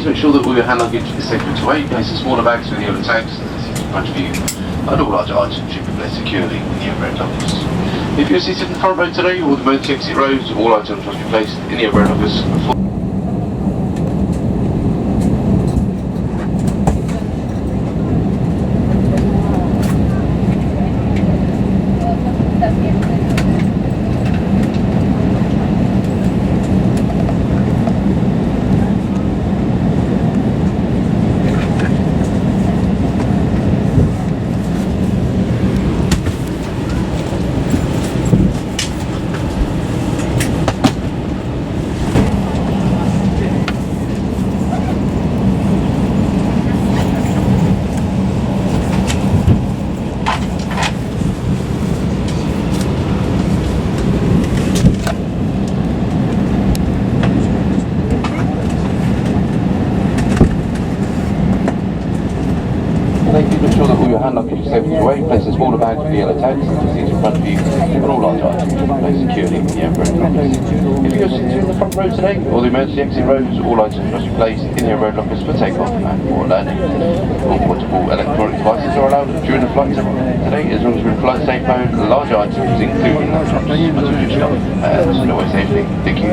make sure that all your hand luggage is safely away. Place the smaller bags with yellow tags in front of you, and all large items should be placed securely in the overhead lockers. If you're seated in the front row today, or the emergency exit rows, all items must be placed in the overhead lockers. Make sure that all your hand luggage is safely away. Place the smaller bags with the yellow tags in the seats in front of you, and all large items should be placed securely in the overhead lockers. If you're seated in the front row today, or the emergency exit rows, all items must be placed in the overhead lockers for takeoff and for landing. All portable electronic devices are allowed during the flight today, as long as you're in flight safe mode. Large items, including laptops, must be stopped and away safely. Thank you.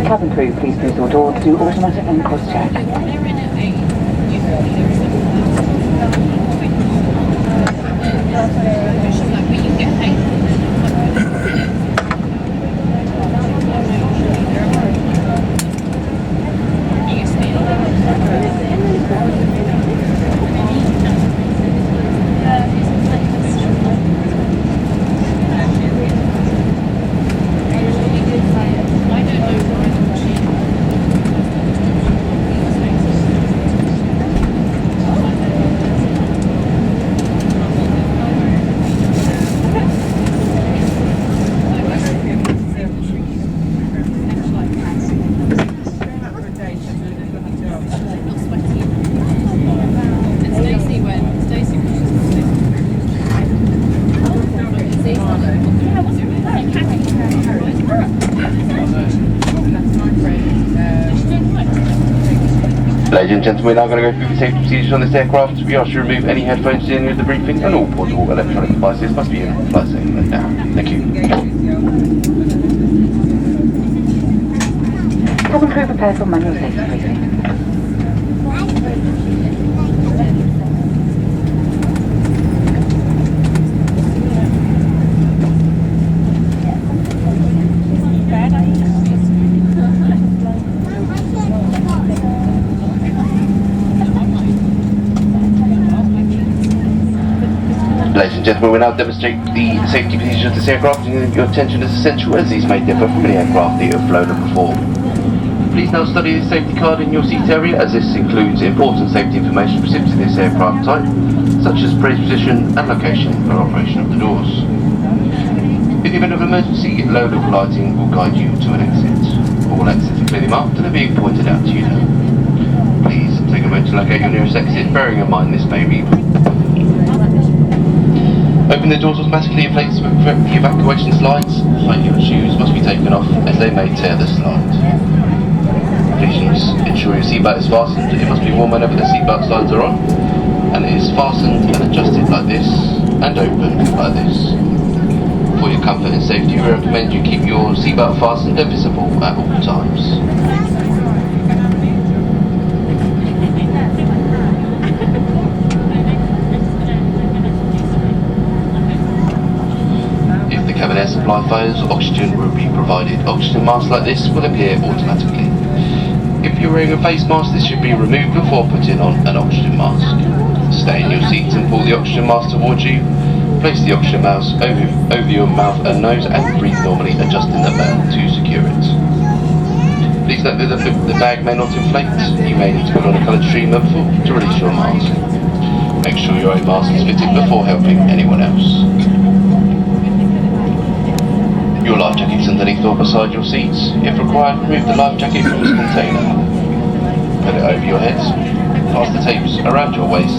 Cabin crew, please close your door to do automatic and cross check. Ladies and gentlemen, we're now going to go through the safety procedures on this aircraft. We ask you to remove any headphones during the briefing, and all portable electronic devices must be in flight safe mode now. Thank you. Cabin crew, prepare for manual safety briefing. Ladies and gentlemen, we'll now demonstrate the safety procedures of this aircraft, and your attention is essential as these may differ from any aircraft that you have flown before. Please now study the safety card in your seat area, as this includes important safety information specific to this aircraft type, such as position and location for operation of the doors. In the event of emergency, low-level lighting will guide you to an exit. All exits are clearly marked and are being pointed out to you now. Please take a moment to locate your nearest exit, bearing in mind this may be. Open the doors automatically in place with the evacuation slides. High heel shoes must be taken off as they may tear the slide. Please ensure your seatbelt is fastened. It must be worn whenever the seatbelt slides are on. and it is fastened and adjusted like this and open like this. For your comfort and safety, we recommend you keep your seatbelt fastened and visible at all times. If the cabin air supply fails, oxygen will be provided. Oxygen masks like this will appear automatically. If you're wearing a face mask, this should be removed before putting on an oxygen mask. Stay in your seats and pull the oxygen mask towards you. Place the oxygen mask over your mouth and nose and breathe normally, adjusting the band to secure it. Please note that the bag may not inflate. You may need to put on a coloured streamer to release your mask. Make sure your own mask is fitted before helping anyone else. Your life jacket is underneath or beside your seats. If required, remove the life jacket from its container. Put it over your head. Pass the tapes around your waist.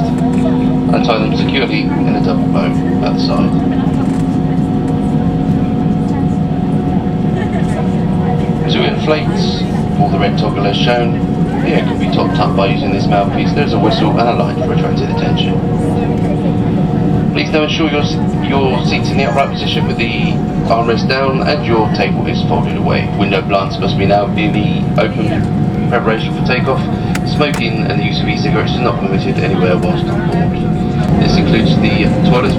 And tie them securely in a double bow at the side. To inflate, pull the red toggle as shown. The air can be topped up by using this mouthpiece. There's a whistle and a light for attracting attention. Please now ensure your seat's in the upright position with the armrest down and your table is folded away. Window blinds must be now in the open preparation for takeoff. Smoking and the use of e-cigarettes is not permitted anywhere whilst on board. This includes the toilets.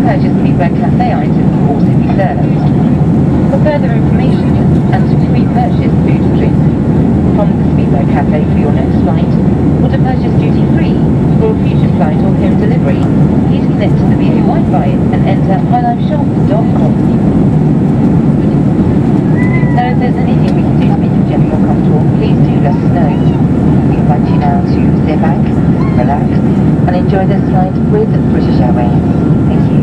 Purchase Feedback Cafe items will also be served. For further information, pre-purchase food or drink from the Speedboat Cafe for your next flight, or to purchase duty-free for a future flight or home delivery, please connect to the BA Wi-Fi and enter highlifeshop.com. Now, if there's anything we can do to make your journey more comfortable, please do let us know. We invite you now to sit back, relax, and enjoy this flight with British Airways. Thank you.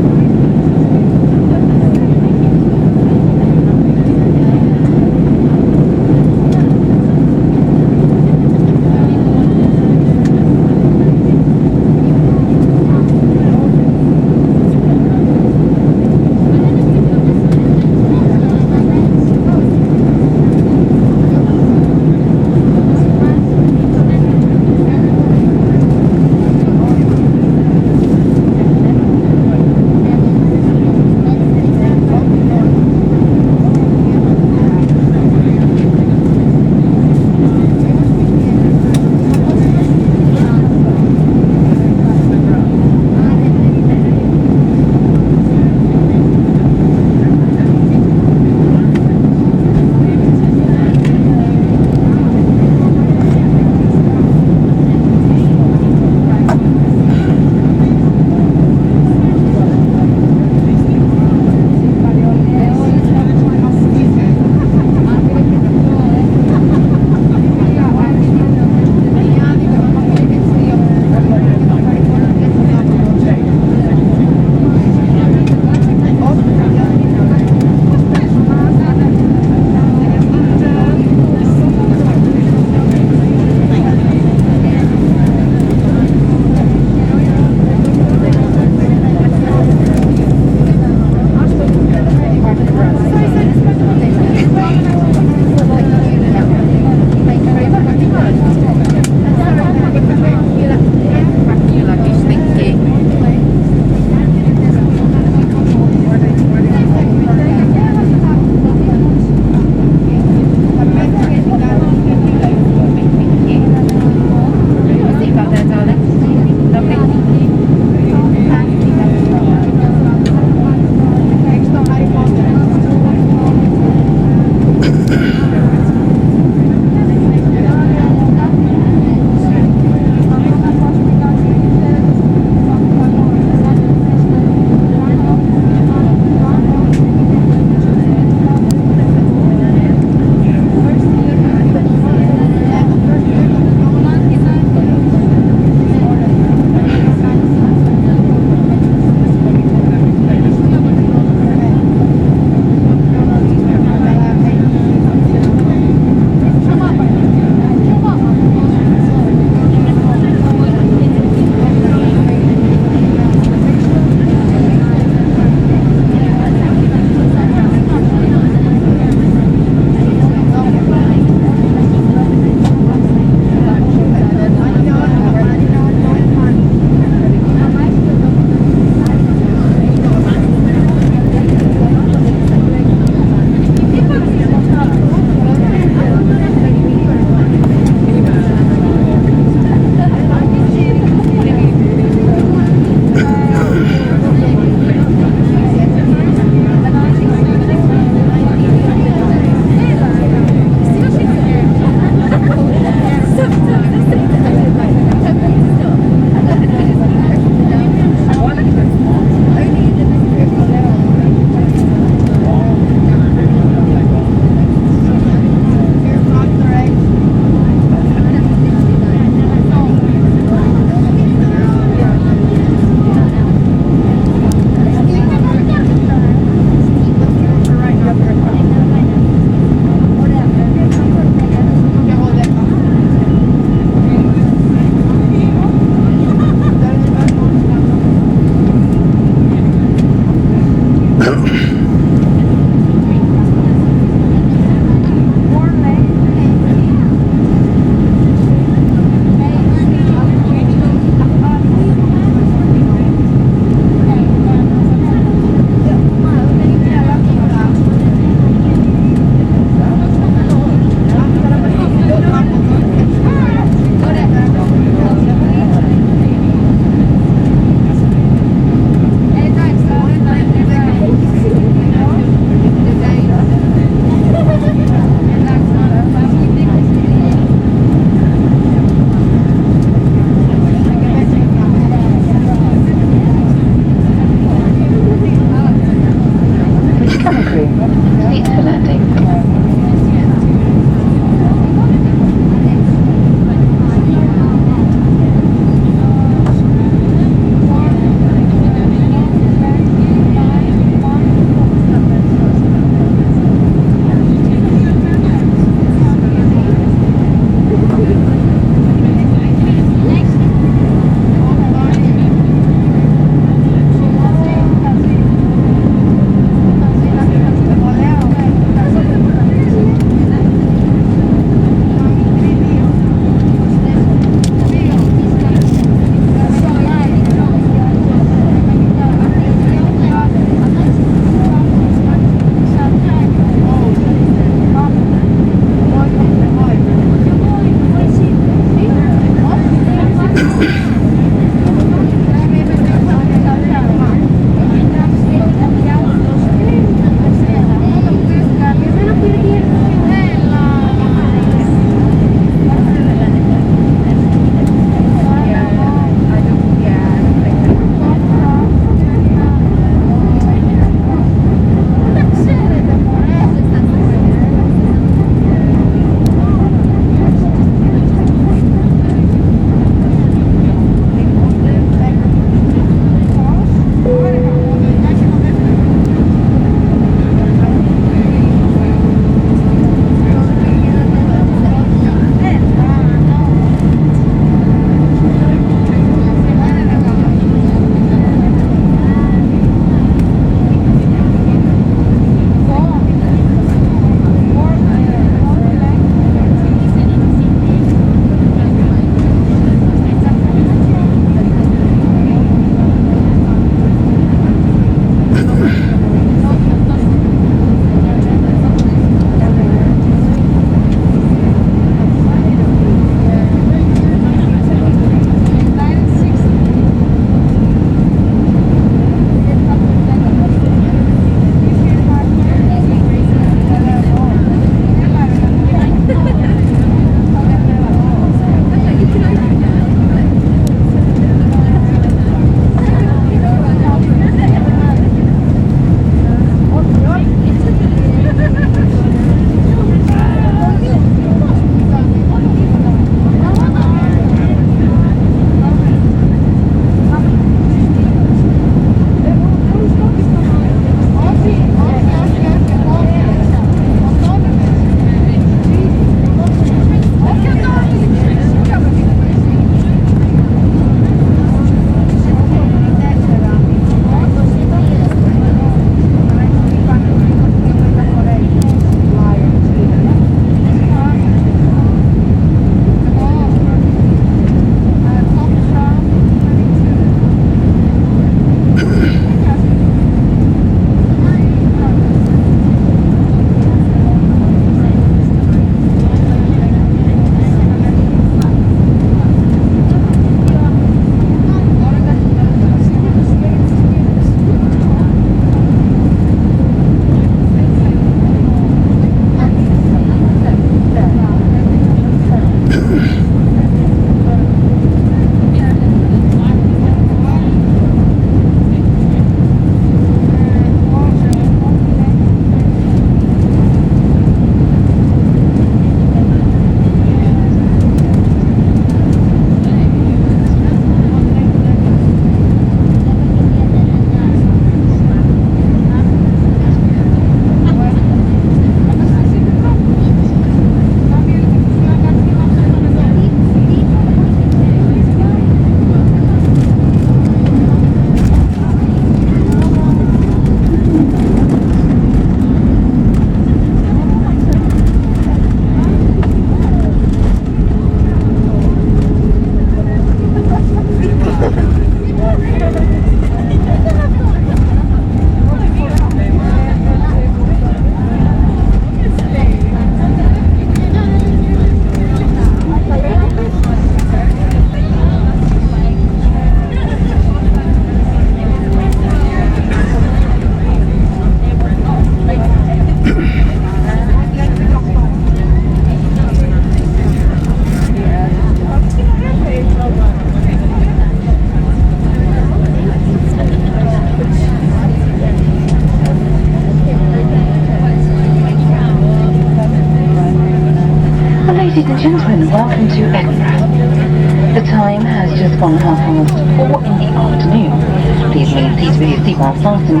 Ladies and gentlemen, welcome to Edinburgh. The time has just gone 4:30 in the afternoon. Please remain seated with your seatbelt fastened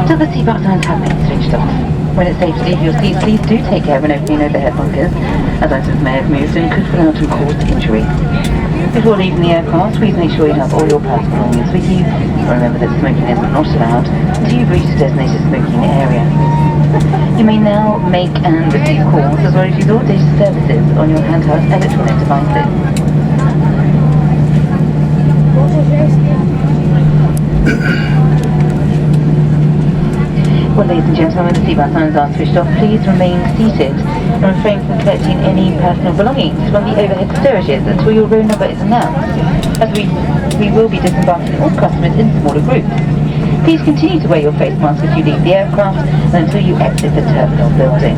till the seatbelt signs have been switched off. When it's safe to leave your seats, please do take care when opening overhead bunkers, as items may have moved and could fall out and cause injury. Before leaving the aircraft, please make sure you have all your personal belongings with you. Remember that smoking is not allowed until you've reached a designated smoking area. You may now make and receive calls as well as use all data services on your handheld electronic devices. Well, ladies and gentlemen, when the seatbelt signs are switched off, please remain seated and refrain from collecting any personal belongings from the overhead storages until your row number is announced, as we will be disembarking all customers in smaller groups. Please continue to wear your face mask as you leave the aircraft and until you exit the terminal building.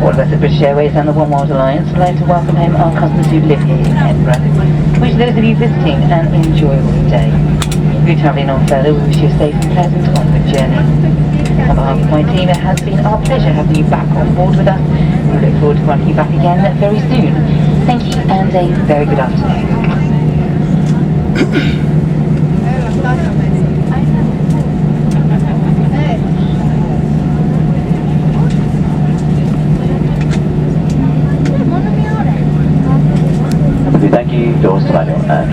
All of us at British Airways and the One World Alliance would like to welcome home our customers who live here in Edinburgh. We wish those of you visiting an enjoyable day. If you're travelling on further, we wish you a safe and pleasant onward journey. On behalf of my team, it has been our pleasure having you back on board with us. We look forward to welcoming you back again very soon. Thank you and a very good afternoon. Thank you, doors to manual and